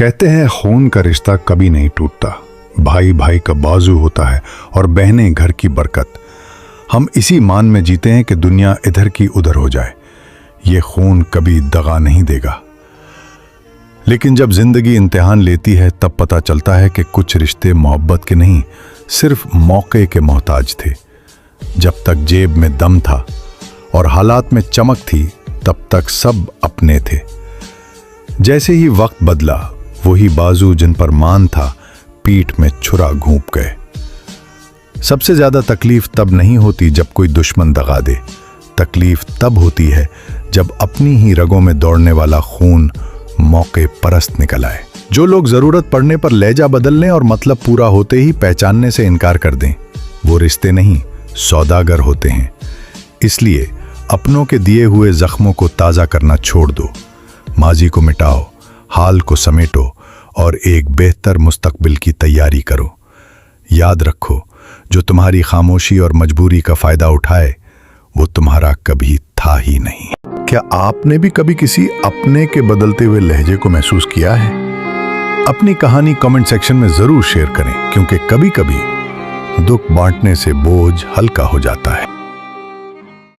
कहते हैं खून का रिश्ता कभी नहीं टूटता, भाई भाई का बाजू होता है और बहनें घर की बरकत। हम इसी मान में जीते हैं कि दुनिया इधर की उधर हो जाए, ये खून कभी दगा नहीं देगा। लेकिन जब जिंदगी इम्तिहान लेती है तब पता चलता है कि कुछ रिश्ते मोहब्बत के नहीं, सिर्फ मौके के मोहताज थे। जब तक जेब में दम था और हालात में चमक थी तब तक सब अपने थे। जैसे ही वक्त बदला वही बाजू जिन पर मान था पीठ में छुरा घूंप गए। सबसे ज्यादा तकलीफ तब नहीं होती जब कोई दुश्मन दगा दे, तकलीफ तब होती है जब अपनी ही रगों में दौड़ने वाला खून मौके परस्त निकल आए। जो लोग जरूरत पड़ने पर लहजा बदलने और मतलब पूरा होते ही पहचानने से इनकार कर दें, वो रिश्ते नहीं सौदागर होते हैं। इसलिए अपनों के दिए हुए जख्मों को ताज़ा करना छोड़ दो, माजी को मिटाओ, हाल को समेटो और एक बेहतर मुस्तकबिल की तैयारी करो। याद रखो, जो तुम्हारी खामोशी और मजबूरी का फायदा उठाए वो तुम्हारा कभी था ही नहीं। क्या आपने भी कभी किसी अपने के बदलते हुए लहजे को महसूस किया है? अपनी कहानी कमेंट सेक्शन में जरूर शेयर करें, क्योंकि कभी कभी दुख बांटने से बोझ हल्का हो जाता है।